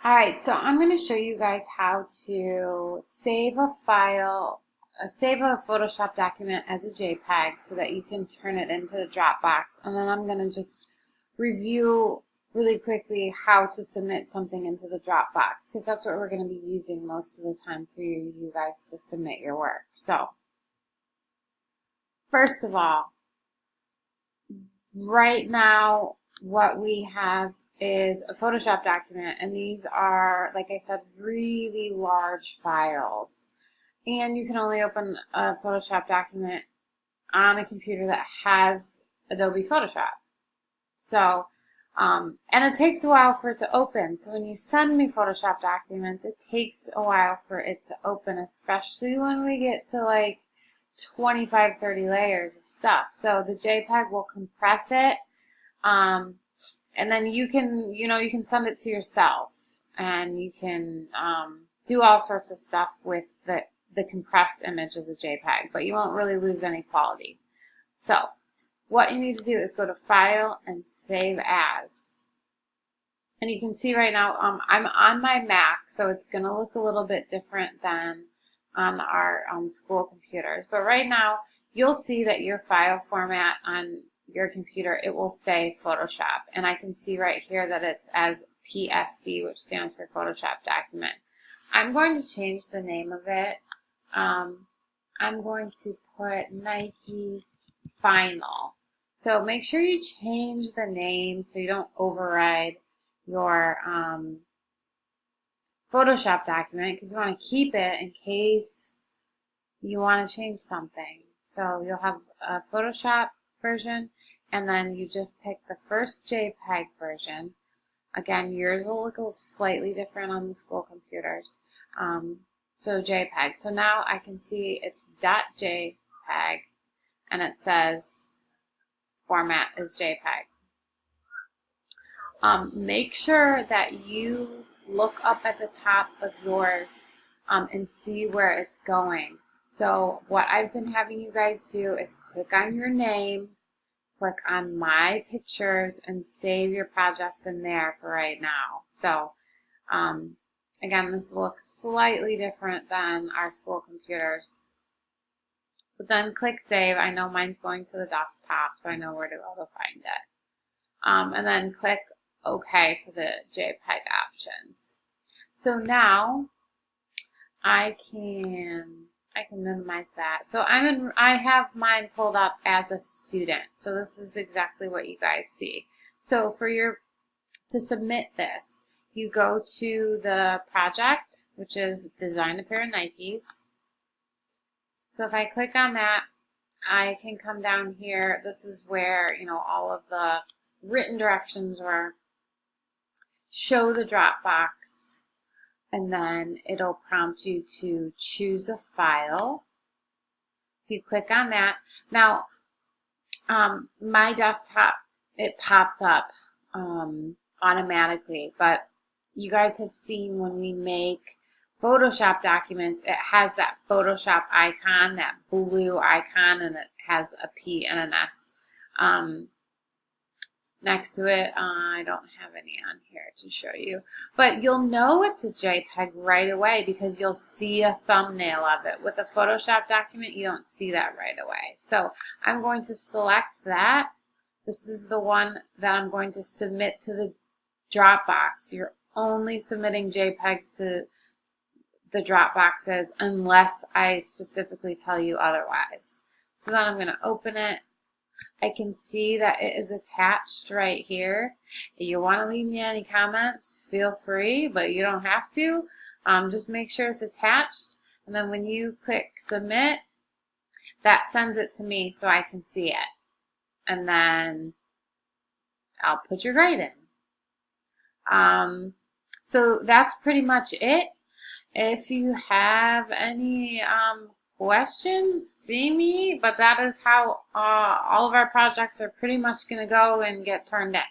All right, so I'm going to show you guys how to save a file, save a Photoshop document as a JPEG so that you can turn it into the Dropbox. And then I'm going to just review really quickly how to submit something into the Dropbox, because that's what we're going to be using most of the time for you guys to submit your work. So, first of all, right now, what we have is a Photoshop document, and these are, like I said, really large files. And you can only open a Photoshop document on a computer that has Adobe Photoshop. So, and it takes a while for it to open. So when you send me Photoshop documents, it takes a while for it to open, especially when we get to like 25, 30 layers of stuff. So the JPEG will compress it. And then you can send it to yourself, and you can do all sorts of stuff with the compressed image as a JPEG, but you won't really lose any quality. So what you need to do is go to File and Save As. And you can see right now I'm on my Mac, so it's going to look a little bit different than on our school computers. But right now, you'll see that your file format on your computer, it will say Photoshop. And I can see right here that it's as PSC, which stands for Photoshop Document. I'm going to change the name of it. I'm going to put Nike Final. So make sure you change the name so you don't override your Photoshop document, because you want to keep it in case you want to change something. So you'll have a Photoshop version, and then you just pick the first JPEG version. Again, yours will look slightly different on the school computers. So JPEG. So now I can see it's .jpeg, and it says format is JPEG. Make sure that you look up at the top of yours and see where it's going. So what I've been having you guys do is click on your name, click on My Pictures, and save your projects in there for right now. So again, this looks slightly different than our school computers. But then click Save. I know mine's going to the desktop, so I know where to go to find it. And then click OK for the JPEG options. So now I can minimize that. So I have mine pulled up as a student. So this is exactly what you guys see. So to submit this, you go to the project, which is Design a Pair of Nikes. So if I click on that, I can come down here. This is where, all of the written directions are. Show the Dropbox, and then it'll prompt you to choose a file. If you click on that, now my desktop, it popped up automatically, but you guys have seen when we make Photoshop documents, it has that Photoshop icon, that blue icon, and it has a P and an S next to it. I don't have any on here to show you, but you'll know it's a JPEG right away because you'll see a thumbnail of it. With a Photoshop document, you don't see that right away. So I'm going to select that. This is the one that I'm going to submit to the Dropbox. You're only submitting JPEGs to the Dropboxes unless I specifically tell you otherwise. So then I'm going to open it. I can see that it is attached right here. If you want to leave me any comments, feel free, but you don't have to. Just make sure it's attached, and then when you click submit, that sends it to me so I can see it. And then I'll put your grade in. So that's pretty much it. If you have any questions, see me, but that is how all of our projects are pretty much going to go and get turned in.